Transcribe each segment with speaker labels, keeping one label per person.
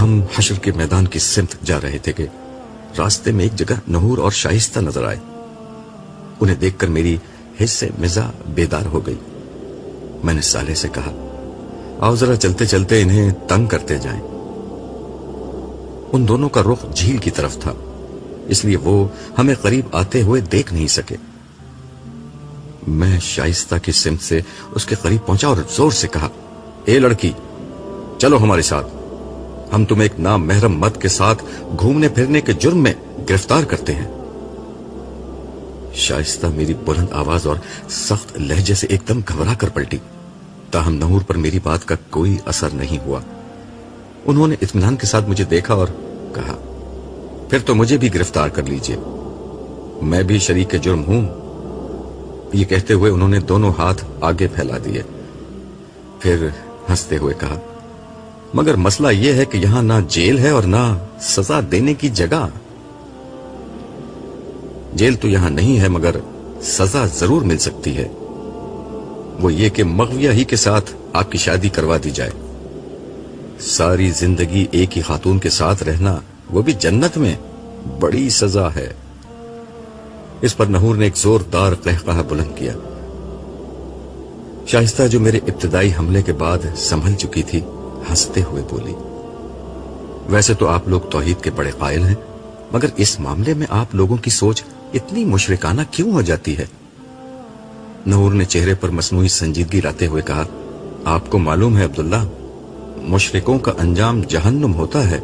Speaker 1: ہم حشر کے میدان کی سمت جا رہے تھے کہ راستے میں ایک جگہ نحور اور شائستہ نظر آئے. انہیں دیکھ کر میری حس سے مزاح بیدار ہو گئی. میں نے صالح سے کہا آؤ ذرا چلتے چلتے انہیں تنگ کرتے جائیں. ان دونوں کا رخ جھیل کی طرف تھا اس لیے وہ ہمیں قریب آتے ہوئے دیکھ نہیں سکے. میں شائستہ کی سمت سے اس کے قریب پہنچا اور زور سے کہا اے لڑکی چلو ہمارے ساتھ, ہم تمہیں ایک نام محرم مرد کے ساتھ گھومنے پھرنے کے جرم میں گرفتار کرتے ہیں. شائستہ میری بلند آواز اور سخت لہجے سے ایک دم گھبرا کر پلٹی, تاہم نحور پر میری بات کا کوئی اثر نہیں ہوا. انہوں نے اطمینان کے ساتھ مجھے دیکھا اور کہا پھر تو مجھے بھی گرفتار کر لیجئے, میں بھی شریک جرم ہوں. یہ کہتے ہوئے انہوں نے دونوں ہاتھ آگے پھیلا دیے. پھر ہنستے ہوئے کہا مگر مسئلہ یہ ہے کہ یہاں نہ جیل ہے اور نہ سزا دینے کی جگہ. جیل تو یہاں نہیں ہے مگر سزا ضرور مل سکتی ہے, وہ یہ کہ مغویہ ہی کے ساتھ آپ کی شادی کروا دی جائے. ساری زندگی ایک ہی خاتون کے ساتھ رہنا, وہ بھی جنت میں, بڑی سزا ہے. اس پر نحور نے ایک زوردار قہقہہ بلند کیا. شائستہ جو میرے ابتدائی حملے کے بعد سنبھل چکی تھی ہنستے ہوئے بولی ویسے تو آپ لوگ توحید کے بڑے قائل ہیں مگر اس معاملے میں آپ لوگوں کی سوچ اتنی مشرکانہ کیوں ہو جاتی ہے؟ نحور نے چہرے پر مصنوعی سنجیدگی لاتے ہوئے کہا آپ کو معلوم ہے عبداللہ, مشرکوں کا انجام جہنم ہوتا ہے,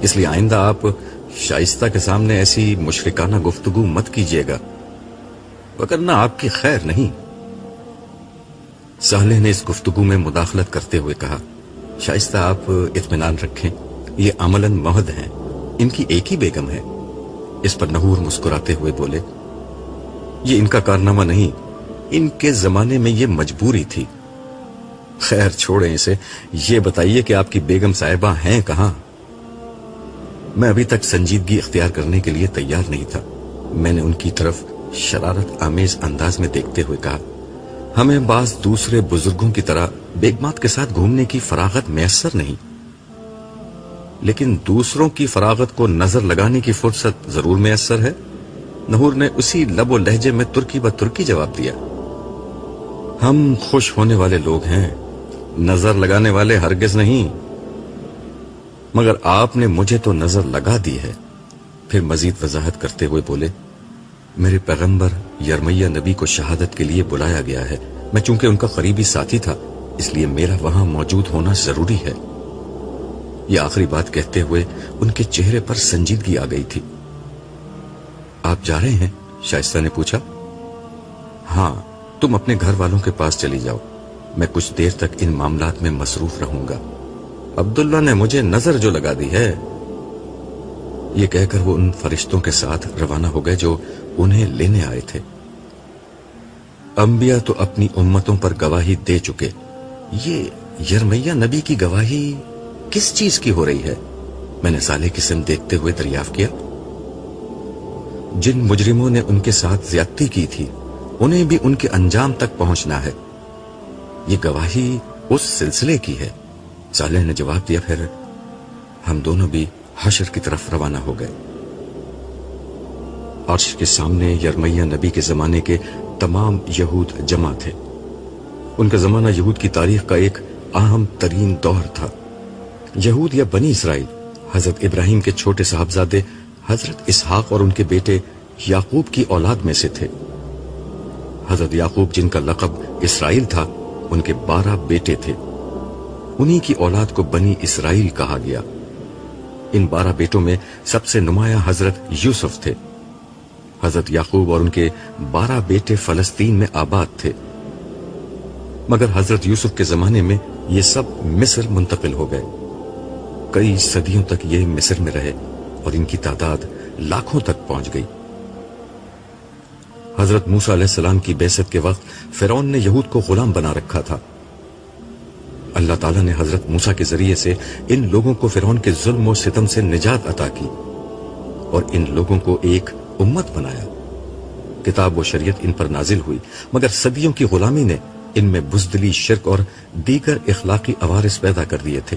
Speaker 1: اس لیے آئندہ آپ شائستہ کے سامنے ایسی مشرکانہ گفتگو مت کیجیے گا وگرنہ آپ کی خیر نہیں. صالح نے اس گفتگو میں مداخلت کرتے ہوئے کہا شائستہ آپ اطمینان رکھیں, یہ عملاً مہد ہیں, ان کی ایک ہی بیگم ہے. اس پر نحور مسکراتے ہوئے بولے یہ ان کا کارنامہ نہیں, ان کے زمانے میں یہ مجبوری تھی. خیر چھوڑیں اسے, یہ بتائیے کہ آپ کی بیگم صاحبہ ہیں کہاں؟ میں ابھی تک سنجیدگی اختیار کرنے کے لیے تیار نہیں تھا. میں نے ان کی طرف شرارت آمیز انداز میں دیکھتے ہوئے کہا ہمیں بعض دوسرے بزرگوں کی طرح بیگمات کے ساتھ گھومنے کی فراغت میسر نہیں, لیکن دوسروں کی فراغت کو نظر لگانے کی فرصت ضرور میسر ہے. نحور نے اسی لب و لہجے میں ترکی ب ترکی جواب دیا ہم خوش ہونے والے لوگ ہیں, نظر لگانے والے ہرگز نہیں, مگر آپ نے مجھے تو نظر لگا دی ہے. پھر مزید وضاحت کرتے ہوئے بولے میرے پیغمبر یرمیہ نبی کو شہادت کے لیے بلایا گیا ہے. میں چونکہ ان کا قریبی ساتھی تھا اس لیے میرا وہاں موجود ہونا ضروری ہے. یہ آخری بات کہتے ہوئے ان کے چہرے پر سنجیدگی آ گئی تھی. آپ جا رہے ہیں؟ شائستہ نے پوچھا. ہاں, تم اپنے گھر والوں کے پاس چلی جاؤ, میں کچھ دیر تک ان معاملات میں مصروف رہوں گا. عبداللہ نے مجھے نظر جو لگا دی ہے. یہ کہہ کر وہ ان فرشتوں کے ساتھ روانہ ہو گئے جو انہیں لینے آئے تھے. انبیاء تو اپنی امتوں پر گواہی دے چکے, یہ یرمیہ نبی کی گواہی کس چیز کی ہو رہی ہے؟ میں نے صالح کی سمت دیکھتے ہوئے دریافت کیا. جن مجرموں نے ان کے ساتھ زیادتی کی تھی انہیں بھی ان کے انجام تک پہنچنا ہے. یہ گواہی اس سلسلے کی ہے. صالح نے جواب دیا. پھر ہم دونوں بھی حشر کی طرف روانہ ہو گئے. عرش کے سامنے یرمیہ نبی کے زمانے کے تمام یہود جمع تھے. ان کا زمانہ یہود کی تاریخ کا ایک اہم ترین دور تھا. یہود یا بنی اسرائیل حضرت ابراہیم کے چھوٹے صاحبزادے حضرت اسحاق اور ان کے بیٹے یعقوب کی اولاد میں سے تھے. حضرت یعقوب جن کا لقب اسرائیل تھا ان کے 12 بیٹے تھے. انہی کی اولاد کو بنی اسرائیل کہا گیا. ان 12 بیٹوں میں سب سے نمایاں حضرت یوسف تھے. حضرت یعقوب اور ان کے 12 بیٹے فلسطین میں آباد تھے. مگر حضرت یوسف کے زمانے میں یہ سب مصر منتقل ہو گئے. کئی صدیوں تک یہ مصر میں رہے اور ان کی تعداد لاکھوں تک پہنچ گئی. حضرت موسیٰ علیہ السلام کی بعثت کے وقت فرعون نے یہود کو غلام بنا رکھا تھا. اللہ تعالیٰ نے حضرت موسیٰ کے ذریعے سے ان لوگوں کو فرعون کے ظلم و ستم سے نجات عطا کی اور ان لوگوں کو ایک امت بنایا. کتاب و شریعت ان پر نازل ہوئی مگر صدیوں کی غلامی نے ان میں بزدلی، شرک اور دیگر اخلاقی عوارض پیدا کر دیے تھے.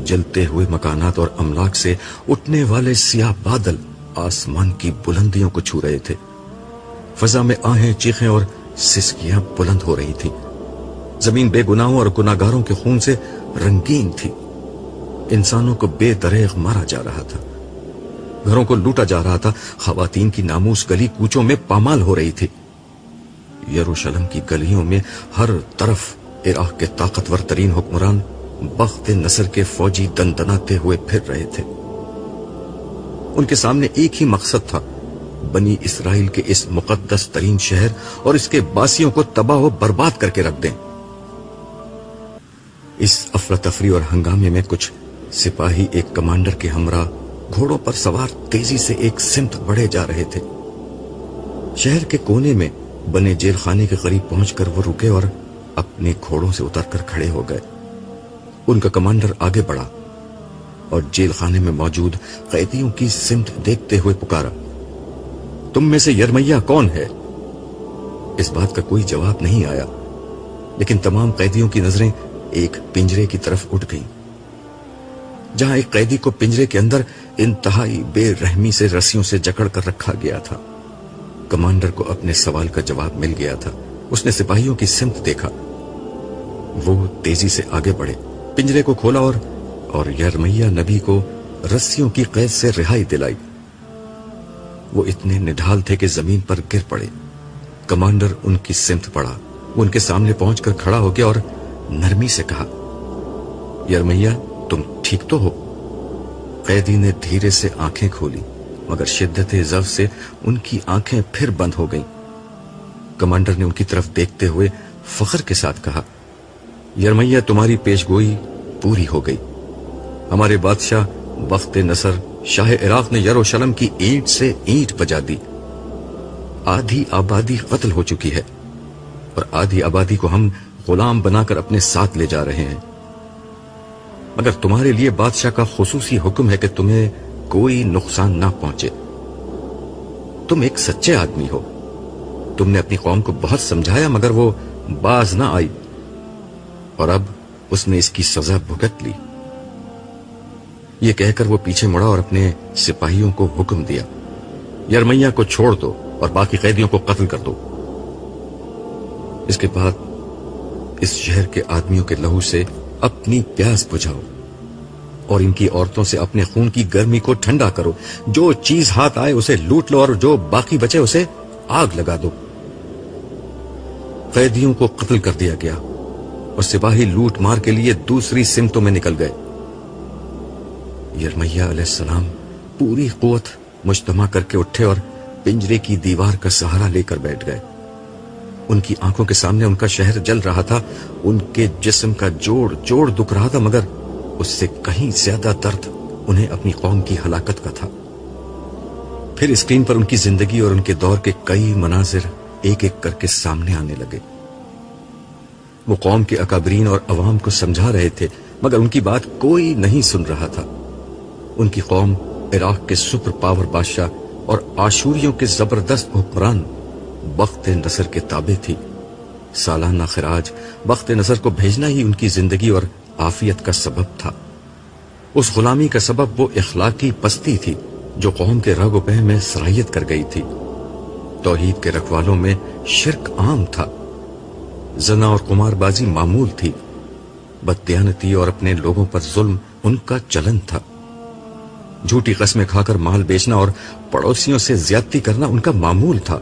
Speaker 1: جلتے ہوئے مکانات اور املاک سے اٹھنے والے سیاہ بادل آسمان کی بلندیوں کو چھو رہے تھے. فضا میں آہیں، چیخیں اور سسکیاں بلند ہو رہی تھی. زمین بے گناہوں اور گناہگاروں کے خون سے رنگین تھی. انسانوں کو بے دریغ مارا جا رہا تھا، گھروں کو لوٹا جا رہا تھا، خواتین کی ناموس گلی کوچوں میں پامال ہو رہی تھی. یروشلم کی گلیوں میں ہر طرف عراق کے طاقتور ترین حکمران بخت نصر کے فوجی دندناتے ہوئے پھر رہے تھے. ان کے سامنے ایک ہی مقصد تھا، بنی اسرائیل کے اس مقدس ترین شہر اور اس کے باسیوں کو تباہ و برباد کر کے رکھ دیں. اس افراتفری اور ہنگامے میں کچھ سپاہی ایک کمانڈر کے ہمراہ گھوڑوں پر سوار تیزی سے ایک سمت بڑھے جا رہے تھے. شہر کے کونے میں بنے جیل خانے کے قریب پہنچ کر وہ رکے اور اپنے گھوڑوں سے اتر کر کھڑے ہو گئے. ان کا کمانڈر آگے بڑھا اور جیل خانے میں موجود قیدیوں کی سمت دیکھتے ہوئے پکارا، تم میں سے یرمیہ کون ہے؟ اس بات کا کوئی جواب نہیں آیا، لیکن تمام قیدیوں کی نظریں ایک پنجرے کی طرف اٹھ گئیں، جہاں ایک قیدی کو پنجرے کے اندر انتہائی بے رحمی سے رسیوں سے جکڑ کر رکھا گیا تھا. کمانڈر کو اپنے سوال کا جواب مل گیا تھا. اس نے سپاہیوں کی سمت دیکھا. وہ تیزی سے آگے بڑھے، پنجرے کو کھولا اور یرمیہ نبی کو رسیوں کی قید سے رہائی دلائی. وہ اتنے نڈھال تھے کہ زمین پر گر پڑے. کمانڈر ان کی سمت پڑا. وہ ان کے سامنے پہنچ کر کھڑا ہو گیا اور نرمی سے کہا، یرمیہ تم ٹھیک تو ہو؟ قیدی نے دھیرے سے آنکھیں کھولی، مگر شدت ضعف سے ان کی آنکھیں پھر بند ہو گئیں. کمانڈر نے ان کی طرف دیکھتے ہوئے فخر کے ساتھ کہا، یرمیہ تمہاری پیش گوئی پوری ہو گئی. ہمارے بادشاہ بخت نصر شاہ عراق نے یروشلم کی اینٹ سے اینٹ بجا دی. آدھی آبادی قتل ہو چکی ہے اور آدھی آبادی کو ہم غلام بنا کر اپنے ساتھ لے جا رہے ہیں. مگر تمہارے لیے بادشاہ کا خصوصی حکم ہے کہ تمہیں کوئی نقصان نہ پہنچے. تم ایک سچے آدمی ہو. تم نے اپنی قوم کو بہت سمجھایا مگر وہ باز نہ آئی، اور اب اس نے اس کی سزا بھگت لی. یہ کہہ کر وہ پیچھے مڑا اور اپنے سپاہیوں کو حکم دیا، یرمیہ کو چھوڑ دو اور باقی قیدیوں کو قتل کر دو. اس کے بعد اس شہر کے آدمیوں کے لہو سے اپنی پیاس بجھاؤ اور ان کی عورتوں سے اپنے خون کی گرمی کو ٹھنڈا کرو. جو چیز ہاتھ آئے اسے لوٹ لو اور جو باقی بچے اسے آگ لگا دو. قیدیوں کو قتل کر دیا گیا اور سپاہی لوٹ مار کے لیے دوسری سمتوں میں نکل گئے. یرمیہ علیہ السلام پوری قوت مجتمع کر کے اٹھے اور پنجرے کی دیوار کا سہارا لے کر بیٹھ گئے. ان کی آنکھوں کے سامنے ان کا شہر جل رہا تھا. ان کے جسم کا جوڑ جوڑ دکھ رہا تھا، مگر اس سے کہیں زیادہ درد انہیں اپنی قوم کی ہلاکت کا تھا. پھر اسکرین پر ان کی زندگی اور ان کے دور کے کئی مناظر ایک ایک کر کے سامنے آنے لگے. وہ قوم کے اکابرین اور عوام کو سمجھا رہے تھے، مگر ان کی بات کوئی نہیں سن رہا تھا. ان کی قوم عراق کے سپر پاور بادشاہ اور آشوریوں کے زبردست حکمران بخت نصر کے تابع تھی. سالانہ خراج بخت نصر کو بھیجنا ہی ان کی زندگی اور عافیت کا سبب تھا. اس غلامی کا سبب وہ اخلاقی پستی تھی جو قوم کے رگ و پہ میں سرایت کر گئی تھی. توحید کے رکھوالوں میں شرک عام تھا. زنا اور قمار بازی معمول تھی. بددیانتی اور اپنے لوگوں پر ظلم ان کا چلن تھا. جھوٹی قسمیں کھا کر مال بیچنا اور پڑوسیوں سے زیادتی کرنا ان کا معمول تھا.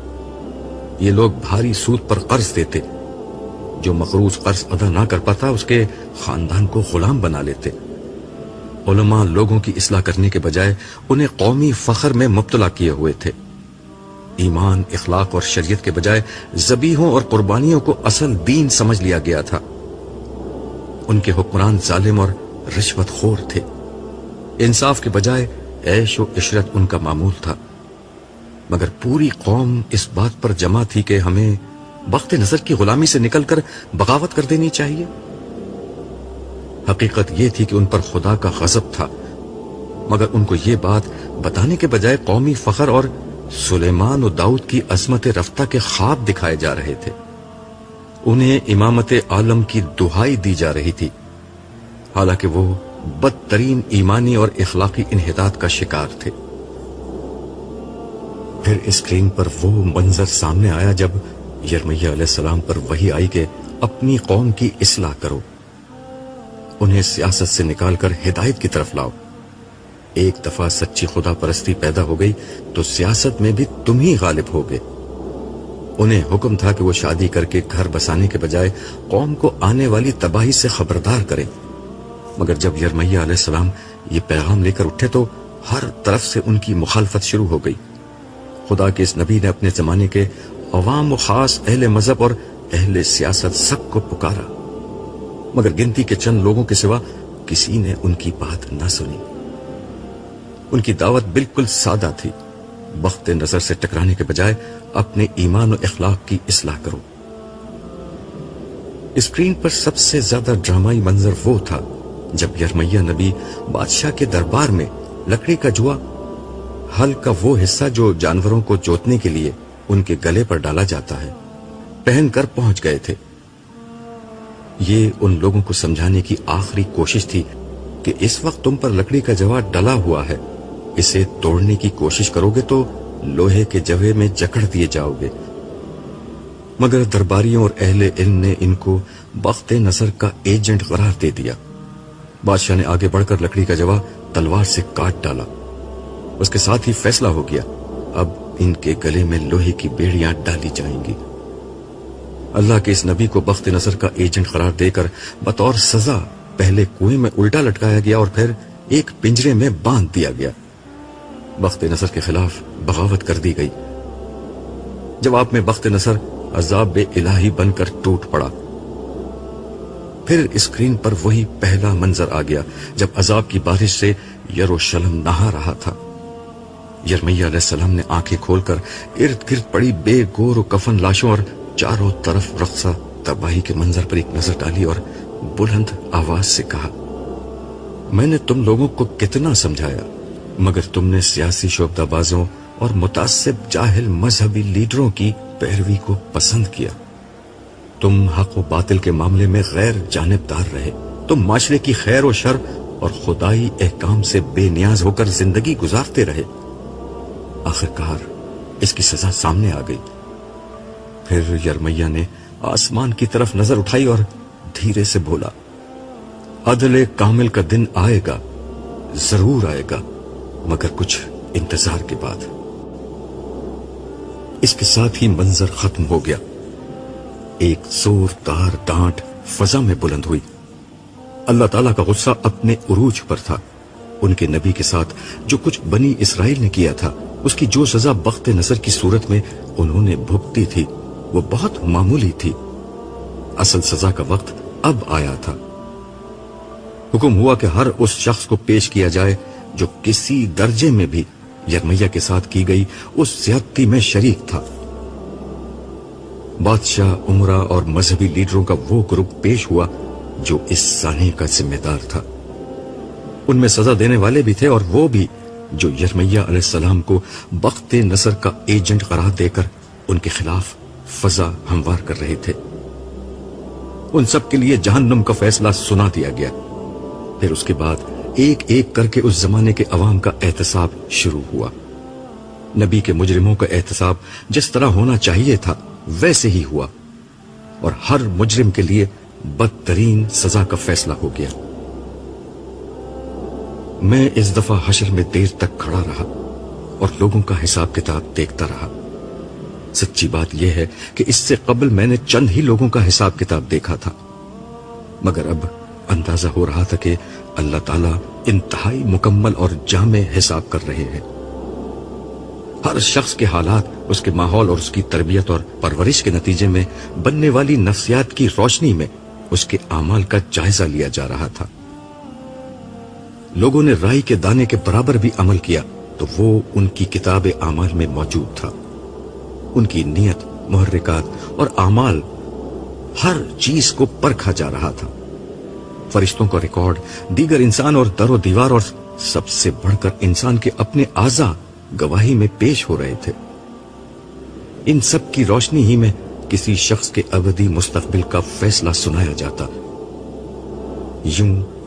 Speaker 1: یہ لوگ بھاری سود پر قرض دیتے. جو مقروض قرض ادا نہ کر پاتا اس کے خاندان کو غلام بنا لیتے. علماء لوگوں کی اصلاح کرنے کے بجائے انہیں قومی فخر میں مبتلا کیے ہوئے تھے. ایمان، اخلاق اور شریعت کے بجائے ذبیحوں اور قربانیوں کو اصل دین سمجھ لیا گیا تھا. ان کے حکمران ظالم اور رشوت خور تھے. انصاف کے بجائے عیش و عشرت ان کا معمول تھا. مگر پوری قوم اس بات پر جمع تھی کہ ہمیں بخت نصر کی غلامی سے نکل کر بغاوت کر دینی چاہیے. حقیقت یہ تھی کہ ان پر خدا کا غضب تھا، مگر ان کو یہ بات بتانے کے بجائے قومی فخر اور سلیمان و داؤد کی عظمت رفتہ کے خواب دکھائے جا رہے تھے. انہیں امامت عالم کی دہائی دی جا رہی تھی، حالانکہ وہ بدترین ایمانی اور اخلاقی انحطاط کا شکار تھے۔ پھر اسکرین پر وہ منظر سامنے آیا جب یرمیہ علیہ السلام پر وحی آئی کہ اپنی قوم کی اصلاح کرو، انہیں سیاست سے نکال کر ہدایت کی طرف لاؤ۔ ایک دفعہ سچی خدا پرستی پیدا ہو گئی تو سیاست میں بھی تم ہی غالب ہوگے۔ انہیں حکم تھا کہ وہ شادی کر کے گھر بسانے کے بجائے قوم کو آنے والی تباہی سے خبردار کریں، مگر جب یرمیہ علیہ السلام یہ پیغام لے کر اٹھے تو ہر طرف سے ان کی مخالفت شروع ہو گئی۔ خدا کے اس نبی نے اپنے زمانے کے عوام و خاص، اہل مذہب اور اہل سیاست سب کو پکارا، مگر گنتی کے چند لوگوں کے سوا کسی نے ان کی بات نہ سنی۔ ان کی دعوت بالکل سادہ تھی، بخت نظر سے ٹکرانے کے بجائے اپنے ایمان و اخلاق کی اصلاح کرو۔ اسکرین پر سب سے زیادہ ڈرامائی منظر وہ تھا جب یرمیہ نبی بادشاہ کے دربار میں لکڑی کا جوا، ہل کا وہ حصہ جو جانوروں کو جوتنے کے لیے ان کے گلے پر ڈالا جاتا ہے، پہن کر پہنچ گئے تھے۔ یہ ان لوگوں کو سمجھانے کی آخری کوشش تھی کہ اس وقت تم پر لکڑی کا جوا ڈلا ہوا ہے، اسے توڑنے کی کوشش کرو گے تو لوہے کے جوے میں جکڑ دیے جاؤ گے۔ مگر درباریوں اور اہل علم نے ان کو بخت نصر کا ایجنٹ قرار دے دیا۔ بادشاہ نے آگے بڑھ کر لکڑی کا جوا تلوار سے کاٹ ڈالا۔ اس کے ساتھ ہی فیصلہ ہو گیا، اب ان کے گلے میں لوہے کی بیڑیاں ڈالی جائیں گی۔ اللہ کے اس نبی کو بخت نصر کا ایجنٹ قرار دے کر بطور سزا پہلے کنویں میں الٹا لٹکایا گیا اور پھر ایک پنجرے میں باندھ دیا گیا۔ بخت نصر کے خلاف بغاوت کر دی گئی۔ جواب میں بخت نصر عذاب الہی بن کر ٹوٹ پڑا۔ پھر اسکرین پر وہی پہلا منظر آ گیا جب عذاب کی بارش سے یروشلم نہا رہا تھا۔ یرمیہ علیہ السلام نے آنکھیں کھول کر ارد گرد پڑی بے گور و کفن لاشوں اور چاروں طرف رقصہ تباہی کے منظر پر ایک نظر ڈالی اور بلند آواز سے کہا، میں نے تم لوگوں کو کتنا سمجھایا، مگر تم نے سیاسی شعبدہ بازوں اور متعصب جاہل مذہبی لیڈروں کی پیروی کو پسند کیا۔ تم حق و باطل کے معاملے میں غیر جانبدار رہے، تم معاشرے کی خیر و شر اور خدائی احکام سے بے نیاز ہو کر زندگی گزارتے رہے۔ آخرکار اس کی سزا سامنے آ گئی۔ پھر یرمیہ نے آسمان کی طرف نظر اٹھائی اور دھیرے سے بولا، عدل کامل کا دن آئے گا، ضرور آئے گا، مگر کچھ انتظار کے بعد۔ اس کے ساتھ ہی منظر ختم ہو گیا۔ ایک زوردار ڈانٹ فضا میں بلند ہوئی۔ اللہ تعالیٰ کا غصہ اپنے عروج پر تھا۔ ان کے نبی کے ساتھ جو کچھ بنی اسرائیل نے کیا تھا، اس کی جو سزا بخت نصر کی صورت میں انہوں نے بھگتی تھی، وہ بہت معمولی تھی۔ اصل سزا کا وقت اب آیا تھا۔ حکم ہوا کہ ہر اس شخص کو پیش کیا جائے جو کسی درجے میں بھی یرمیہ کے ساتھ کی گئی اس زیادتی میں شریک تھا۔ بادشاہ، عمرا اور مذہبی لیڈروں کا وہ گروپ پیش ہوا جو اس سانحے کا ذمہ دار تھا۔ ان میں سزا دینے والے بھی تھے اور وہ بھی جو یرمیہ علیہ السلام کو بخت نصر کا ایجنٹ قرار دے کر ان کے خلاف فضا ہموار کر رہے تھے۔ ان سب کے لیے جہنم کا فیصلہ سنا دیا گیا۔ پھر اس کے بعد ایک ایک کر کے اس زمانے کے عوام کا احتساب شروع ہوا۔ نبی کے مجرموں کا احتساب جس طرح ہونا چاہیے تھا ویسے ہی ہوا، اور ہر مجرم کے لیے بدترین سزا کا فیصلہ ہو گیا۔ میں اس دفعہ حشر میں دیر تک کھڑا رہا اور لوگوں کا حساب کتاب دیکھتا رہا۔ سچی بات یہ ہے کہ اس سے قبل میں نے چند ہی لوگوں کا حساب کتاب دیکھا تھا، مگر اب اندازہ ہو رہا تھا کہ اللہ تعالیٰ انتہائی مکمل اور جامع حساب کر رہے ہیں۔ ہر شخص کے حالات، اس کے ماحول اور اس کی تربیت اور پرورش کے نتیجے میں بننے والی نفسیات کی روشنی میں اس کے اعمال کا جائزہ لیا جا رہا تھا۔ لوگوں نے رائی کے دانے کے برابر بھی عمل کیا تو وہ ان کی کتاب اعمال میں موجود تھا۔ ان کی نیت، محرکات اور اعمال، ہر چیز کو پرکھا جا رہا تھا۔ فرشتوں کا ریکارڈ، دیگر انسان اور در و دیوار، اور سب سے بڑھ کر انسان کے اپنے اعضاء گواہی میں پیش ہو رہے تھے۔ ان سب کی روشنی ہی میں کسی شخص کے ابدی مستقبل کا فیصلہ سنایا جاتا۔ یوں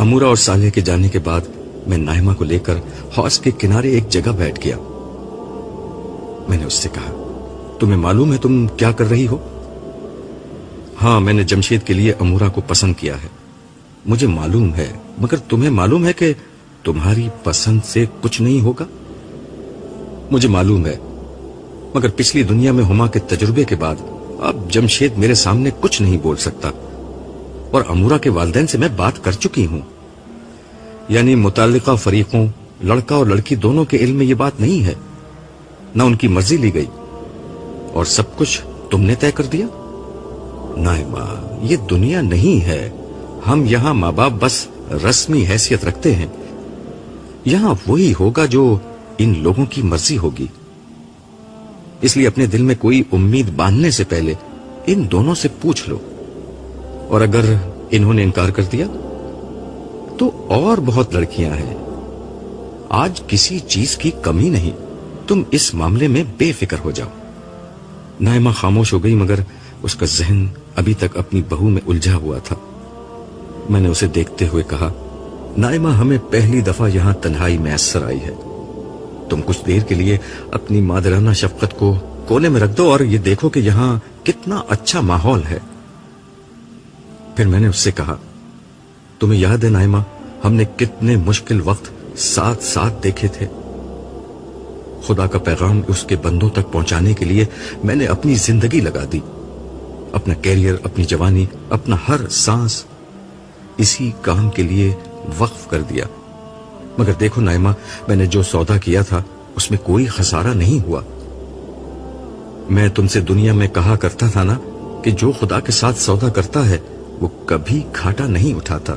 Speaker 1: امورا اور صالح کے جانے کے بعد میں نائمہ کو لے کر حوض کے کنارے ایک جگہ بیٹھ گیا. میں نے اس سے کہا, تمہیں معلوم ہے تم کیا کر رہی ہو؟ ہاں, میں نے جمشید کے لیے امورا کو پسند کیا ہے. مجھے معلوم ہے, مگر تمہیں معلوم ہے کہ تمہاری پسند سے کچھ نہیں ہوگا؟ مجھے معلوم ہے, مگر پچھلی دنیا میں ہما کے تجربے کے بعد اب جمشید میرے سامنے کچھ نہیں بول سکتا, اور امورا کے والدین سے میں بات کر چکی ہوں. یعنی متعلقہ فریقوں, لڑکا اور لڑکی دونوں کے علم میں یہ بات نہیں ہے, نہ ان کی مرضی لی گئی, اور سب کچھ تم نے طے کر دیا. نائمہ, یہ دنیا نہیں ہے. ہم یہاں ماں باپ بس رسمی حیثیت رکھتے ہیں. یہاں وہی ہوگا جو ان لوگوں کی مرضی ہوگی. اس لیے اپنے دل میں کوئی امید باندھنے سے پہلے ان دونوں سے پوچھ لو, اور اگر انہوں نے انکار کر دیا تو اور بہت لڑکیاں ہیں. آج کسی چیز کی کمی نہیں, تم اس معاملے میں بے فکر ہو جاؤ. نائمہ خاموش ہو گئی, مگر اس کا ذہن ابھی تک اپنی بہو میں الجھا ہوا تھا. میں نے اسے دیکھتے ہوئے کہا, نائمہ, ہمیں پہلی دفعہ یہاں تنہائی میسر آئی ہے. تم کچھ دیر کے لیے اپنی مادرانہ شفقت کو کونے میں رکھ دو اور یہ دیکھو کہ یہاں کتنا اچھا ماحول ہے. پھر میں نے اس سے کہا, تمہیں یاد ہے نائمہ, ہم نے کتنے مشکل وقت ساتھ ساتھ دیکھے تھے. خدا کا پیغام اس کے بندوں تک پہنچانے کے لیے میں نے اپنی زندگی لگا دی. اپنا کیریئر, اپنی جوانی, اپنا ہر سانس اسی کام کے لیے وقف کر دیا. مگر دیکھو نائمہ, میں نے جو سودا کیا تھا اس میں کوئی خسارہ نہیں ہوا. میں تم سے دنیا میں کہا کرتا تھا نا کہ جو خدا کے ساتھ سودا کرتا ہے وہ کبھی گھاٹا نہیں اٹھاتا.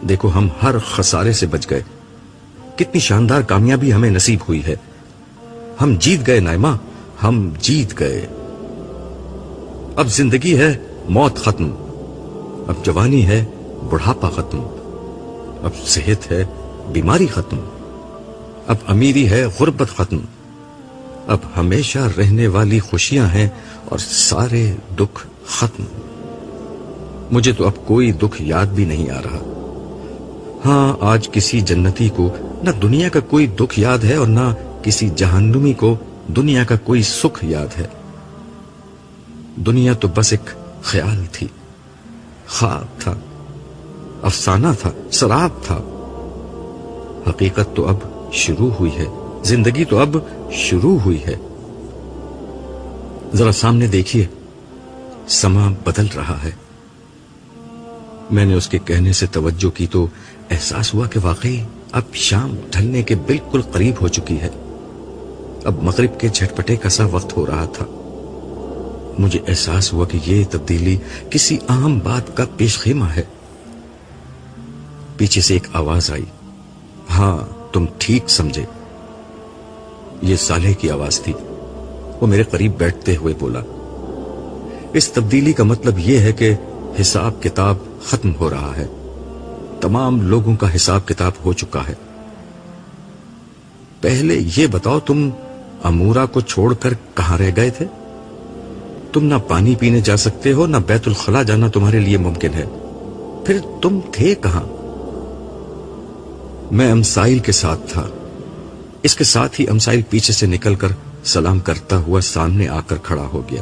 Speaker 1: دیکھو, ہم ہر خسارے سے بچ گئے. کتنی شاندار کامیابی ہمیں نصیب ہوئی ہے. ہم جیت گئے نائمہ, ہم جیت گئے. اب زندگی ہے موت ختم, اب جوانی ہے بڑھاپا ختم, اب صحت ہے بیماری ختم, اب امیری ہے غربت ختم, اب ہمیشہ رہنے والی خوشیاں ہیں اور سارے دکھ ختم. مجھے تو اب کوئی دکھ یاد بھی نہیں آ رہا. ہاں, آج کسی جنتی کو نہ دنیا کا کوئی دکھ یاد ہے اور نہ کسی جہنمی کو دنیا کا کوئی سکھ یاد ہے. دنیا تو بس ایک خیال تھی, خواب تھا, افسانہ تھا, سراب تھا. حقیقت تو اب شروع ہوئی ہے, زندگی تو اب شروع ہوئی ہے. ذرا سامنے دیکھیے, سما بدل رہا ہے. میں نے اس کے کہنے سے توجہ کی تو احساس ہوا کہ واقعی اب شام ڈھلنے کے بالکل قریب ہو چکی ہے. اب مغرب کے جھٹپٹے کا سا وقت ہو رہا تھا. مجھے احساس ہوا کہ یہ تبدیلی کسی عام بات کا پیش خیمہ ہے. پیچھے سے ایک آواز آئی. ہاں, تم ٹھیک سمجھے, یہ صالح کی آواز تھی. وہ میرے قریب بیٹھتے ہوئے بولا, اس تبدیلی کا مطلب یہ ہے کہ حساب کتاب ختم ہو رہا ہے. تمام لوگوں کا حساب کتاب ہو چکا ہے. پہلے یہ بتاؤ, تم امورا کو چھوڑ کر کہاں رہ گئے تھے؟ تم نہ پانی پینے جا سکتے ہو, نہ بیت الخلا جانا تمہارے لیے ممکن ہے. پھر تم تھے کہاں؟ میں امسائل کے ساتھ تھا. اس کے ساتھ ہی امسائل پیچھے سے نکل کر سلام کرتا ہوا سامنے آ کر کھڑا ہو گیا.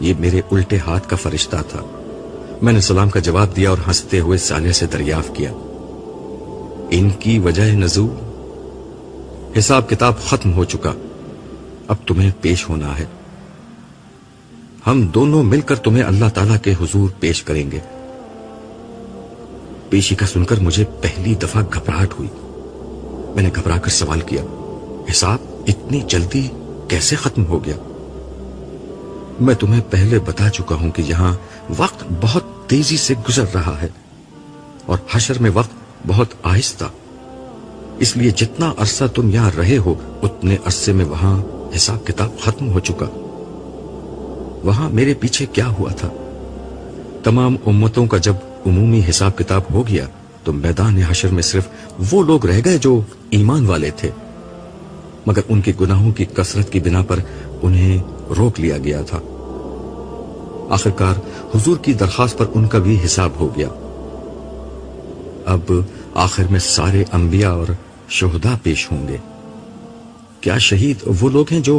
Speaker 1: یہ میرے الٹے ہاتھ کا فرشتہ تھا. میں نے سلام کا جواب دیا اور ہنستے ہوئے صالح سے دریافت کیا, ان کی وجہ نزول؟ حساب کتاب ختم ہو چکا, اب تمہیں پیش ہونا ہے. ہم دونوں مل کر تمہیں اللہ تعالیٰ کے حضور پیش کریں گے. پیشی کا سن کر مجھے پہلی دفعہ گھبراہٹ ہوئی. میں نے گھبرا کر سوال کیا, حساب اتنی جلدی کیسے ختم ہو گیا؟ میں تمہیں پہلے بتا چکا ہوں کہ یہاں وقت بہت تیزی سے گزر رہا ہے اور حشر میں وقت بہت آہستہ. اس لیے جتنا عرصہ تم یہاں رہے ہو اتنے عرصے میں وہاں حساب کتاب ختم ہو چکا. وہاں میرے پیچھے کیا ہوا تھا؟ تمام امتوں کا جب عمومی حساب کتاب ہو گیا تو میدان حشر میں صرف وہ لوگ رہ گئے جو ایمان والے تھے, مگر ان کے گناہوں کی کثرت کی بنا پر انہیں روک لیا گیا تھا. آخرکار حضور کی درخواست پر ان کا بھی حساب ہو گیا. اب آخر میں سارے انبیاء اور شہداء پیش ہوں گے۔ کیا شہید وہ لوگ ہیں جو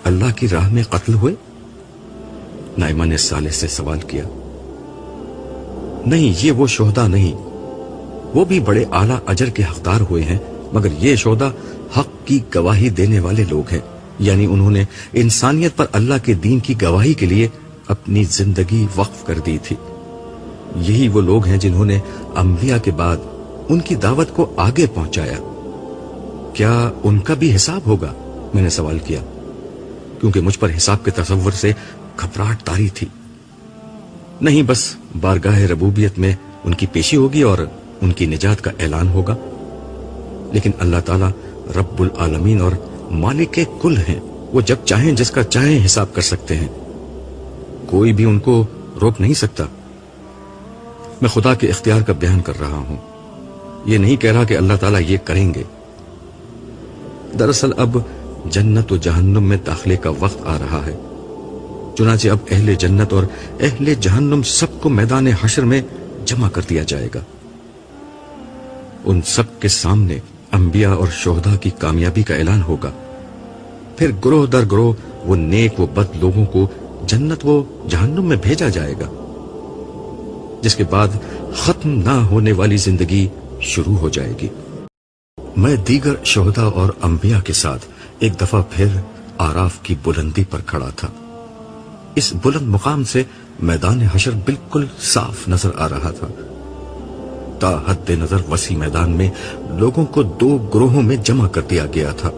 Speaker 1: اللہ کی راہ میں قتل ہوئے؟ نائمہ نے صالح سے سوال کیا۔ نہیں، یہ وہ شہداء نہیں، وہ بھی بڑے اعلیٰ اجر کے حقدار ہوئے ہیں، مگر یہ شہداء حق کی گواہی دینے والے لوگ ہیں، یعنی انہوں نے انسانیت پر اللہ کے دین کی گواہی کے لیے اپنی زندگی وقف کر دی تھی۔ یہی وہ لوگ ہیں جنہوں نے انبیاء کے بعد ان کی دعوت کو آگے پہنچایا۔ کیا ان کا بھی حساب ہوگا؟ میں نے سوال کیا، کیونکہ مجھ پر حساب کے تصور سے گھبراہٹ طاری تھی۔ نہیں، بس بارگاہ ربوبیت میں ان کی پیشی ہوگی اور ان کی نجات کا اعلان ہوگا۔ لیکن اللہ تعالیٰ رب العالمین اور مالک کل ہیں، وہ جب چاہیں جس کا چاہیں حساب کر سکتے ہیں، کوئی بھی ان کو روک نہیں سکتا۔ میں خدا کے اختیار کا بیان کر رہا ہوں، یہ نہیں کہہ رہا کہ اللہ تعالیٰ یہ کریں گے۔ دراصل اب جنت و جہنم میں داخلے کا وقت آ رہا ہے، چنانچہ اب اہل جنت اور اہل جہنم سب کو میدان حشر میں جمع کر دیا جائے گا۔ ان سب کے سامنے انبیاء اور شہداء کی کامیابی کا اعلان ہوگا، پھر گروہ در گروہ وہ نیک و بد لوگوں کو جنت و جہنم میں بھیجا جائے گا، جس کے بعد ختم نہ ہونے والی زندگی شروع ہو جائے گی۔ میں دیگر شہداء اور انبیاء کے ساتھ ایک دفعہ پھر آراف کی بلندی پر کھڑا تھا۔ اس بلند مقام سے میدان حشر بالکل صاف نظر آ رہا تھا۔ تا حد نظر وسیع میدان میں لوگوں کو دو گروہوں میں جمع کر دیا گیا تھا۔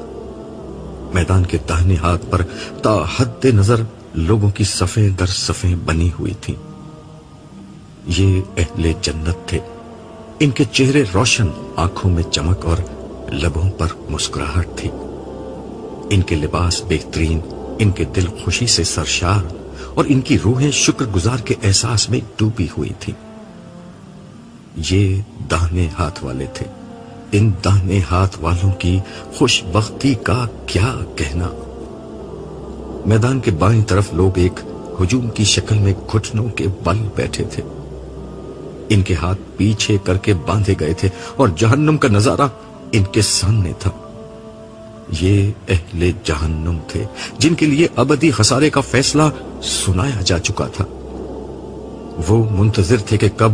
Speaker 1: میدان کے داہنے ہاتھ پر تا حد نظر لوگوں کی صفیں در صفیں بنی ہوئی تھیں۔ یہ اہل جنت تھے، ان کے چہرے روشن، آنکھوں میں چمک اور لبوں پر مسکراہٹ تھی۔ ان کے لباس بہترین، ان کے دل خوشی سے سرشار اور ان کی روحیں شکر گزار کے احساس میں ڈوبی ہوئی تھیں۔ یہ داہنے ہاتھ والے تھے، ان داہنے ہاتھ والوں کی خوش بختی کا کیا کہنا۔ میدان کے بائیں طرف لوگ ایک ہجوم کی شکل میں گھٹنوں کے بل بیٹھے تھے، ان کے ہاتھ پیچھے کر کے باندھے گئے تھے اور جہنم کا نظارہ ان کے سامنے تھا۔ یہ اہل جہنم تھے جن کے لیے ابدی خسارے کا فیصلہ سنایا جا چکا تھا۔ وہ منتظر تھے کہ کب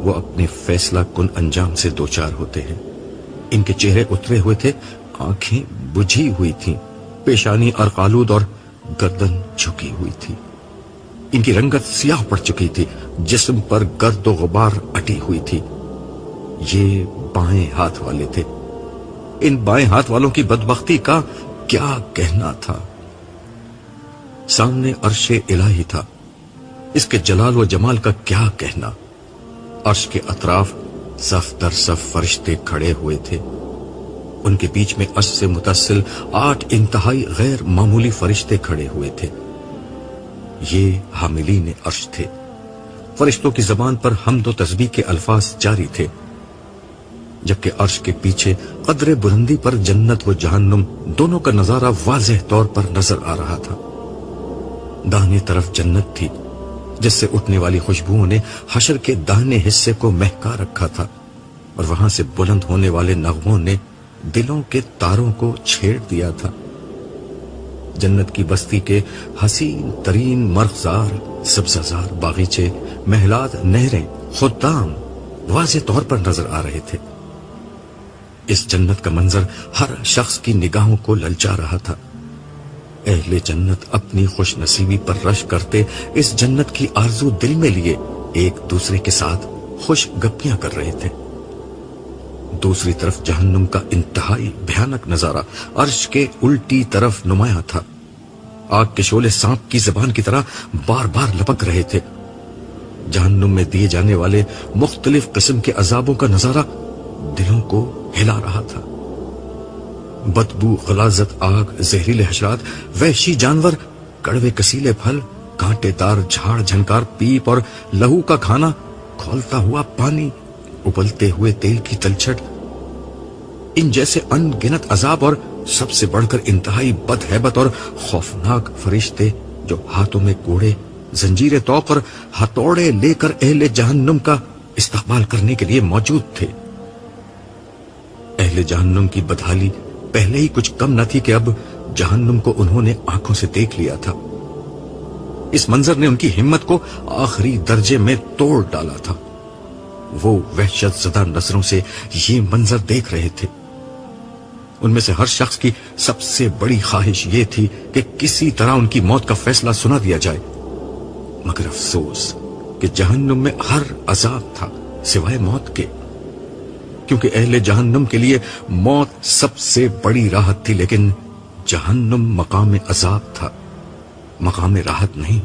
Speaker 1: وہ اپنے فیصلہ کن انجام سے دوچار ہوتے ہیں۔ ان کے چہرے اترے ہوئے تھے، آنکھیں بجھی ہوئی تھیں، پیشانی ارقالود اور گردن جھکی ہوئی تھی۔ ان کی رنگت سیاہ پڑ چکی تھی، جسم پر گرد و غبار اٹی ہوئی تھی۔ یہ بائیں ہاتھ والے تھے، ان بائیں ہاتھ والوں کی بدبختی کا کیا کہنا تھا۔ سامنے عرش الہی تھا، اس کے جلال و جمال کا کیا کہنا۔ عرش کے اطراف صف در صف فرشتے کھڑے ہوئے تھے، ان کے بیچ میں عرش سے متصل 8 انتہائی غیر معمولی فرشتے کھڑے ہوئے تھے۔ یہ حاملین عرش تھے، فرشتوں کی زبان پر حمد و تسبیح کے الفاظ جاری تھے، جبکہ عرش کے پیچھے قدر بلندی پر جنت و جہنم دونوں کا نظارہ واضح طور پر نظر آ رہا تھا۔ داہنی طرف جنت تھی، جس سے اٹھنے والی خوشبوؤں نے حشر کے داہنے حصے کو مہکا رکھا تھا، اور وہاں سے بلند ہونے والے نغموں نے دلوں کے تاروں کو چھیڑ دیا تھا۔ جنت کی بستی کے حسین ترین مرغزار، سبززار باغیچے، محلات، نہریں، خدام واضح طور پر نظر آ رہے تھے۔ اس جنت کا منظر ہر شخص کی نگاہوں کو للچا رہا تھا۔ اہل جنت اپنی خوش نصیبی پر رش کرتے اس جنت کی آرزو دل میں لیے ایک دوسرے کے ساتھ خوش گپیاں کر رہے تھے۔ دوسری طرف جہنم کا انتہائی بھیانک نظارہ عرش کے الٹی طرف نمایاں تھا۔ آگ کے شعلے سانپ کی زبان کی طرح بار بار لپک رہے تھے۔ جہنم میں دیے جانے والے مختلف قسم کے عذابوں کا نظارہ دلوں کو ہلا رہا تھا۔ بدبو، غلاظت، آگ، زہریلے حشرات، وحشی جانور، کڑوے کسیلے پھل، کانٹے دار جھاڑ جھنکار پیپ اور لہو کا کھانا، کھولتا ہوا پانی، ابلتے ہوئے تیل کی تلچھٹ، ان جیسے ان گنت عذاب اور سب سے بڑھ کر انتہائی بدہیبت اور خوفناک فرشتے جو ہاتھوں میں کوڑے، زنجیر توق اور ہتھوڑے لے کر اہل جہنم کا استقبال کرنے کے لیے موجود تھے۔ اہل جہنم کی بدحالی پہلے ہی کچھ کم نہ تھی کہ اب جہنم کو انہوں نے آنکھوں سے دیکھ لیا تھا۔ اس منظر نے ان کی ہمت کو آخری درجے میں توڑ ڈالا تھا۔ وہ وحشت زدہ نظروں سے یہ منظر دیکھ رہے تھے۔ ان میں سے ہر شخص کی سب سے بڑی خواہش یہ تھی کہ کسی طرح ان کی موت کا فیصلہ سنا دیا جائے، مگر افسوس کہ جہنم میں ہر عذاب تھا سوائے موت کے، کیونکہ اہل جہنم کے لیے موت سب سے بڑی راحت تھی، لیکن جہنم مقام عذاب تھا، مقام راحت نہیں۔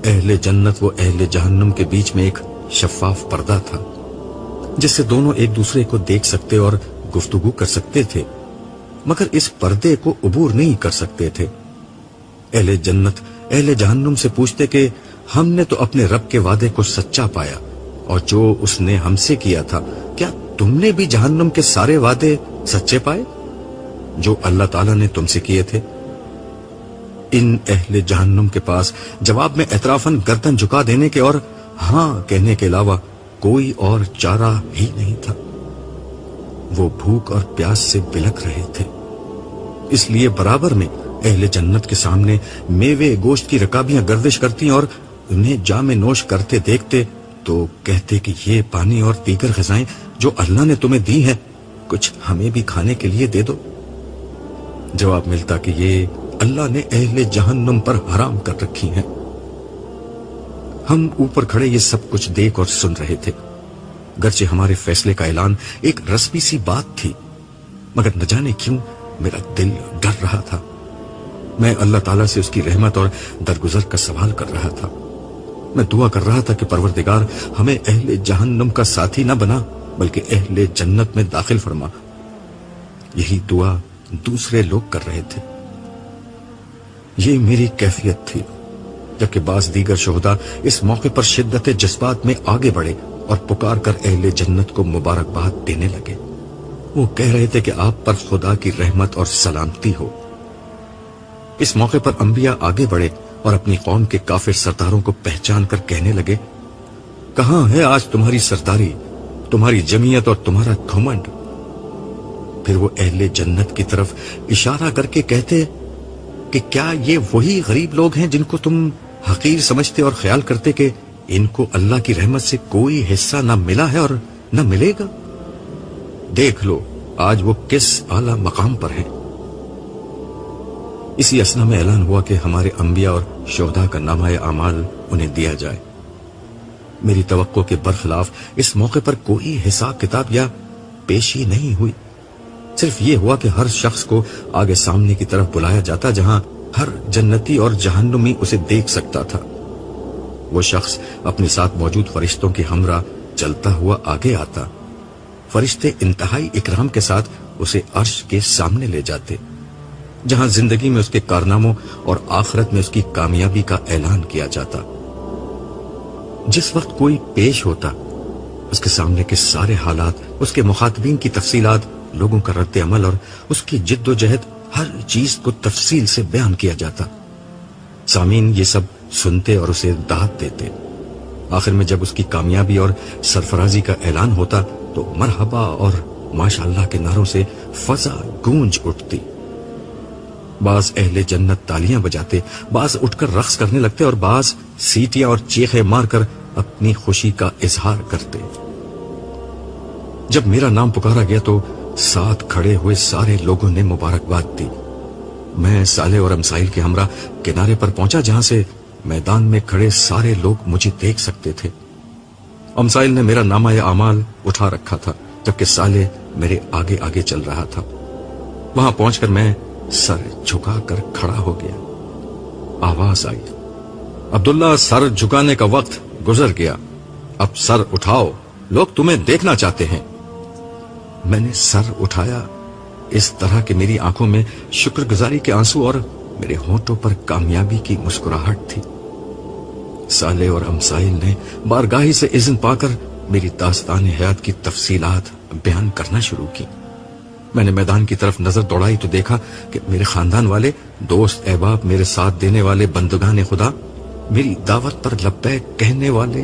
Speaker 1: اہل جنت و اہل جہنم کے بیچ میں ایک شفاف پردہ تھا جس سے دونوں ایک دوسرے کو دیکھ سکتے اور گفتگو کر سکتے تھے، مگر اس پردے کو عبور نہیں کر سکتے تھے۔ اہل جنت اہل جہنم سے پوچھتے کہ ہم نے تو اپنے رب کے وعدے کو سچا پایا اور جو اس نے ہم سے کیا تھا، کیا تم نے بھی جہنم کے سارے وعدے سچے پائے جو اللہ تعالیٰ نے تم سے کیے تھے؟ ان اہل جہنم کے پاس جواب میں اعترافاً گردن جھکا دینے کے اور ہاں کہنے کے علاوہ کوئی اور چارہ ہی نہیں تھا۔ وہ بھوک اور پیاس سے بلک رہے تھے، اس لیے برابر میں اہل جنت کے سامنے میوے گوشت کی رکابیاں گردش کرتی اور انہیں جام نوش کرتے دیکھتے تو کہتے کہ یہ پانی اور دیگر غذائیں جو اللہ نے تمہیں دی ہیں کچھ ہمیں بھی کھانے کے لیے دے دو۔ جواب ملتا کہ یہ اللہ نے اہل جہنم پر حرام کر رکھی ہیں۔ ہم اوپر کھڑے یہ سب کچھ دیکھ اور سن رہے تھے، گرچہ ہمارے فیصلے کا اعلان ایک رسمی سی بات تھی، مگر نہ جانے کیوں میرا دل ڈر رہا تھا۔ میں اللہ تعالیٰ سے اس کی رحمت اور درگزر کا سوال کر رہا تھا۔ میں دعا کر رہا تھا کہ پروردگار ہمیں اہل جہنم کا ساتھی نہ بنا بلکہ اہل جنت میں داخل فرما۔ یہی دعا دوسرے لوگ کر رہے تھے۔ یہ میری کیفیت تھی، جبکہ بعض دیگر شہداء اس موقع پر شدت جذبات میں آگے بڑھے اور پکار کر اہل جنت کو مبارکباد دینے لگے۔ وہ کہہ رہے تھے کہ آپ پر خدا کی رحمت اور سلامتی ہو۔ اس موقع پر انبیاء آگے بڑھے اور اپنی قوم کے کافر سرداروں کو پہچان کر کہنے لگے، کہاں ہے آج تمہاری سرداری، تمہاری جمعیت اور تمہارا گھمنڈ؟ پھر وہ اہل جنت کی طرف اشارہ کر کے کہتے کہ کیا یہ وہی غریب لوگ ہیں جن کو تم حقیر سمجھتے اور خیال کرتے کہ ان کو اللہ کی رحمت سے کوئی حصہ نہ ملا ہے اور نہ ملے گا؟ دیکھ لو آج وہ کس اعلیٰ مقام پر ہیں۔ اسی اثنا میں اعلان ہوا کہ ہمارے انبیاء اور شہداء کا نامہ اعمال انہیں دیا جائے۔ میری توقع کے برخلاف اس موقع پر کوئی حساب کتاب یا پیشی نہیں ہوئی، صرف یہ ہوا کہ ہر شخص کو آگے سامنے کی طرف بلایا جاتا جہاں ہر جنتی اور جہنمی اسے دیکھ سکتا تھا۔ وہ شخص اپنے ساتھ موجود فرشتوں کے ہمراہ چلتا ہوا آگے آتا۔ فرشتے انتہائی اکرام کے ساتھ اسے عرش کے سامنے لے جاتے، جہاں زندگی میں اس کے کارناموں اور آخرت میں اس کی کامیابی کا اعلان کیا جاتا۔ جس وقت کوئی پیش ہوتا، اس کے سامنے کے سارے حالات، اس کے مخاطبین کی تفصیلات، لوگوں کا رد عمل اور اس کی جد و جہد، ہر چیز کو تفصیل سے بیان کیا جاتا۔ سامعین یہ سب سنتے اور اسے داد دیتے۔ آخر میں جب اس کی کامیابی اور سرفرازی کا اعلان ہوتا تو مرحبا اور ماشاءاللہ کے نعروں سے فضا گونج اٹھتی۔ بعض اہل جنت تالیاں بجاتے، بعض اٹھ کر رقص کرنے لگتے اور بعض سیٹیاں اور چیخیں مار کر اپنی خوشی کا اظہار کرتے۔ جب میرا نام پکارا گیا تو ساتھ کھڑے ہوئے سارے لوگوں نے مبارکباد دی۔ میں صالح اور امسائل کے ہمراہ کنارے پر پہنچا جہاں سے میدان میں کھڑے سارے لوگ مجھے دیکھ سکتے تھے۔ امسائل نے میرا نامہ اعمال اٹھا رکھا تھا جبکہ صالح میرے آگے آگے چل رہا تھا۔ وہاں پہنچ کر میں سر جھکا کر کھڑا ہو گیا۔ آواز آئی، عبداللہ سر جھکانے کا وقت گزر گیا، اب سر اٹھاؤ، لوگ تمہیں دیکھنا چاہتے ہیں۔ میں نے سر اٹھایا اس طرح کہ میری آنکھوں میں شکر گزاری کے آنسو اور میرے ہونٹوں پر کامیابی کی مسکراہٹ تھی۔ صالح اور امسائل نے بارگاہی سے اذن پا کر میری داستان حیات کی تفصیلات بیان کرنا شروع کی۔ میں نے میدان کی طرف نظر دوڑائی تو دیکھا کہ میرے خاندان والے، دوست احباب، میرے ساتھ دینے والے بندگان خدا، میری دعوت پر لبیک کہنے والے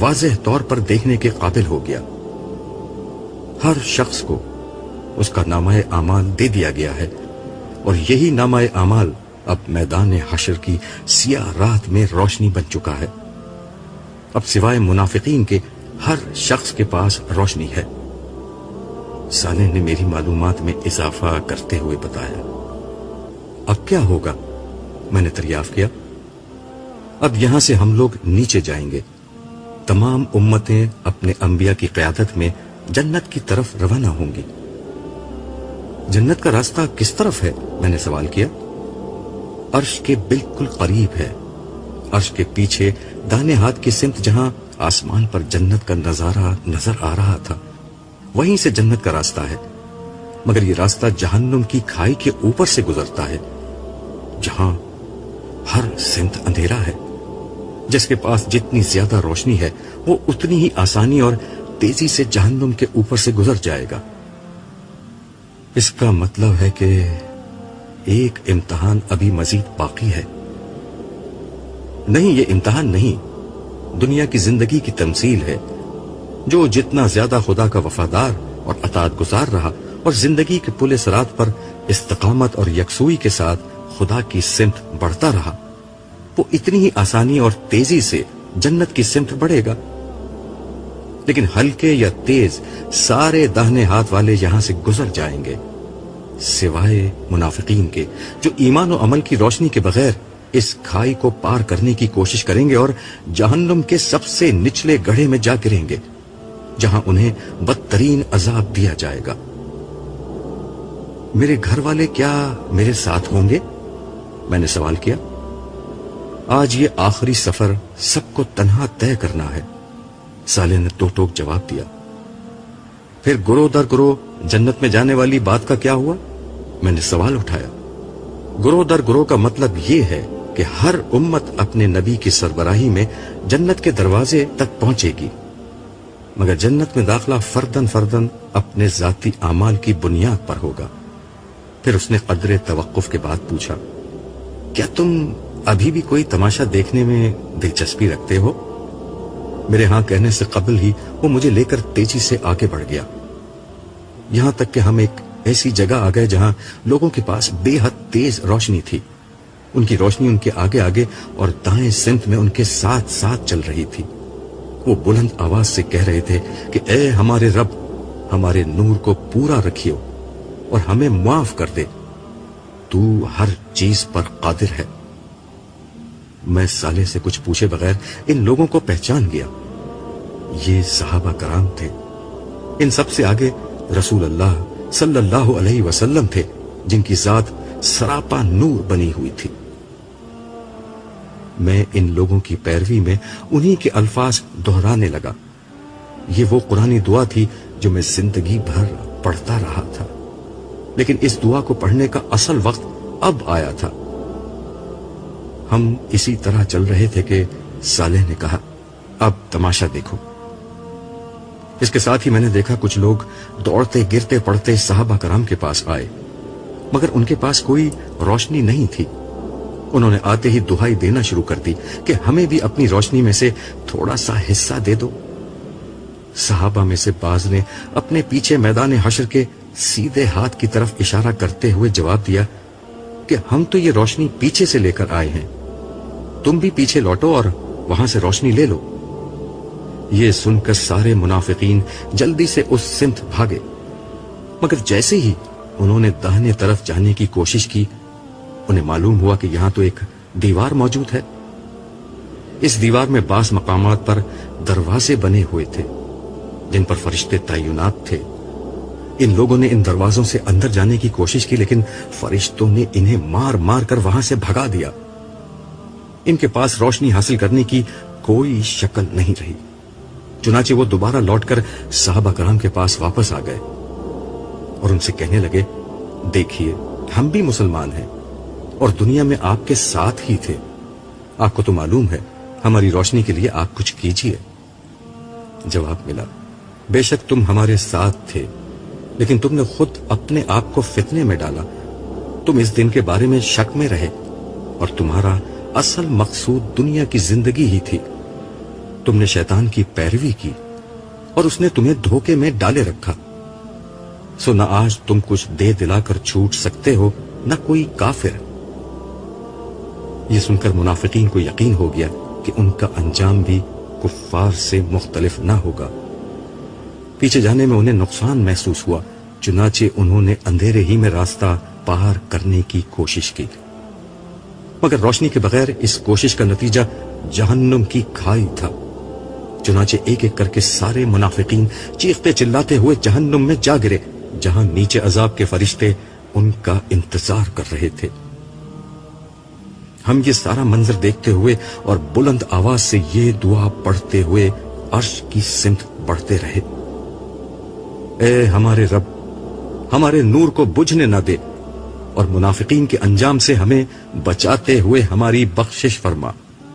Speaker 1: واضح طور پر دیکھنے کے قابل ہو گیا۔ ہر شخص کو اس کا نامہ اعمال دے دیا گیا ہے، اور یہی نامہ اعمال اب میدان حشر کی سیاہ رات میں روشنی بن چکا ہے۔ اب سوائے منافقین کے ہر شخص کے پاس روشنی ہے۔ صالح نے میری معلومات میں اضافہ کرتے ہوئے بتایا۔ اب کیا ہوگا؟ میں نے دریافت کیا۔ اب یہاں سے ہم لوگ نیچے جائیں گے۔ تمام امتیں اپنے انبیاء کی قیادت میں جنت کی طرف روانہ ہوں گی۔ جنت کا راستہ کس طرف ہے؟ میں نے سوال کیا۔ عرش کے بالکل قریب ہے۔ عرش کے پیچھے دانے ہاتھ کی سمت جہاں آسمان پر جنت کا نظارہ نظر آ رہا تھا، وہیں سے جنت کا راستہ ہے، مگر یہ راستہ جہنم کی کھائی کے اوپر سے گزرتا ہے، جہاں ہر سمت اندھیرا ہے۔ جس کے پاس جتنی زیادہ روشنی ہے وہ اتنی ہی آسانی اور تیزی سے جہنم کے اوپر سے گزر جائے گا۔ اس کا مطلب ہے کہ ایک امتحان ابھی مزید باقی ہے۔ نہیں، یہ امتحان نہیں، دنیا کی زندگی کی تمثیل ہے۔ جو جتنا زیادہ خدا کا وفادار اور اطاعت گزار رہا اور زندگی کے پل صراط پر استقامت اور یکسوئی کے ساتھ خدا کی سمت بڑھتا رہا، وہ اتنی ہی آسانی اور تیزی سے جنت کی سمت بڑھے گا۔ لیکن ہلکے یا تیز سارے داہنے ہاتھ والے یہاں سے گزر جائیں گے، سوائے منافقین کے، جو ایمان و عمل کی روشنی کے بغیر اس کھائی کو پار کرنے کی کوشش کریں گے اور جہنم کے سب سے نچلے گڑھے میں جا گریں گے، جہاں انہیں بدترین عذاب دیا جائے گا۔ میرے گھر والے کیا میرے ساتھ ہوں گے؟ میں نے سوال کیا۔ آج یہ آخری سفر سب کو تنہا طے کرنا ہے، صالح نے تو ٹوک جواب دیا۔ پھر گروہ در گروہ جنت میں جانے والی بات کا کیا ہوا؟ میں نے سوال اٹھایا۔ گروہ در گروہ کا مطلب یہ ہے کہ ہر امت اپنے نبی کی سربراہی میں جنت کے دروازے تک پہنچے گی، مگر جنت میں داخلہ فردن فردن اپنے ذاتی اعمال کی بنیاد پر ہوگا۔ پھر اس نے قدر توقف کے بعد پوچھا، کیا تم ابھی بھی کوئی تماشا دیکھنے میں دلچسپی رکھتے ہو؟ میرے ہاں کہنے سے قبل ہی وہ مجھے لے کر تیزی سے آگے بڑھ گیا، یہاں تک کہ ہم ایک ایسی جگہ آ گئے جہاں لوگوں کے پاس بے حد تیز روشنی تھی۔ ان کی روشنی ان کے آگے آگے اور دائیں سمت میں ان کے ساتھ ساتھ چل رہی تھی۔ وہ بلند آواز سے کہہ رہے تھے کہ اے ہمارے رب، ہمارے نور کو پورا رکھیو اور ہمیں معاف کر دے، تو ہر چیز پر قادر ہے۔ میں صالح سے کچھ پوچھے بغیر ان لوگوں کو پہچان گیا۔ یہ صحابہ کرام تھے۔ ان سب سے آگے رسول اللہ صلی اللہ علیہ وسلم تھے، جن کی ذات سراپا نور بنی ہوئی تھی۔ میں ان لوگوں کی پیروی میں انہی کے الفاظ دہرانے لگا۔ یہ وہ قرآنی دعا تھی جو میں زندگی بھر پڑھتا رہا تھا، لیکن اس دعا کو پڑھنے کا اصل وقت اب آیا تھا۔ ہم اسی طرح چل رہے تھے کہ صالح نے کہا، اب تماشا دیکھو۔ اس کے ساتھ ہی میں نے دیکھا کچھ لوگ دوڑتے گرتے پڑتے صحابہ کرام کے پاس آئے، مگر ان کے پاس کوئی روشنی نہیں تھی۔ انہوں نے آتے ہی دہائی دینا شروع کر دی کہ ہمیں بھی اپنی روشنی میں سے تھوڑا سا حصہ دے دو۔ صحابہ میں سے بعض نے اپنے پیچھے میدان حشر کے سیدھے ہاتھ کی طرف اشارہ کرتے ہوئے جواب دیا کہ ہم تو یہ روشنی پیچھے سے لے کر آئے ہیں، تم بھی پیچھے لوٹو اور وہاں سے روشنی لے لو۔ یہ سن کر سارے منافقین جلدی سے اس سمت بھاگے، مگر جیسے ہی انہوں نے داہنے طرف جانے کی کوشش کی، انہیں معلوم ہوا کہ یہاں تو ایک دیوار موجود ہے۔ اس دیوار میں بعض مقامات پر دروازے بنے ہوئے تھے جن پر فرشتے تعینات تھے۔ ان لوگوں نے ان دروازوں سے اندر جانے کی کوشش کی، لیکن فرشتوں نے انہیں مار مار کر وہاں سے بھگا دیا۔ ان کے پاس روشنی حاصل کرنے کی کوئی شکل نہیں رہی، چنانچہ وہ دوبارہ لوٹ کر صحابہ کرام کے پاس واپس آ گئے اور ان سے کہنے لگے، دیکھیے ہم بھی مسلمان ہیں اور دنیا میں آپ کے ساتھ ہی تھے، آپ کو تو معلوم ہے، ہماری روشنی کے لیے آپ کچھ کیجیے۔ جواب ملا، بے شک تم ہمارے ساتھ تھے، لیکن تم نے خود اپنے آپ کو فتنے میں ڈالا۔ تم اس دن کے بارے میں شک میں رہے اور تمہارا اصل مقصود دنیا کی زندگی ہی تھی۔ تم نے شیطان کی پیروی کی اور اس نے تمہیں دھوکے میں ڈالے رکھا، سو نہ آج تم کچھ دے دلا کر چھوٹ سکتے ہو نہ کوئی کافر۔ یہ سن کر منافقین کو یقین ہو گیا کہ ان کا انجام بھی کفار سے مختلف نہ ہوگا۔ پیچھے جانے میں انہیں نقصان محسوس ہوا، چنانچہ انہوں نے اندھیرے ہی میں راستہ پار کرنے کی کوشش کی، مگر روشنی کے بغیر اس کوشش کا نتیجہ جہنم کی کھائی تھا۔ چنانچہ ایک ایک کر کے سارے منافقین چیختے چلاتے ہوئے جہنم میں جا گرے، جہاں نیچے عذاب کے فرشتے ان کا انتظار کر رہے تھے۔ ہم یہ سارا منظر دیکھتے ہوئے اور بلند آواز سے یہ دعا پڑھتے ہوئے عرش کی سمت بڑھتے رہے، اے ہمارے رب، ہمارے نور کو بجھنے نہ دے اور منافقین کے انجام سے ہمیں بچاتے ہوئے ہماری بخشش فرما۔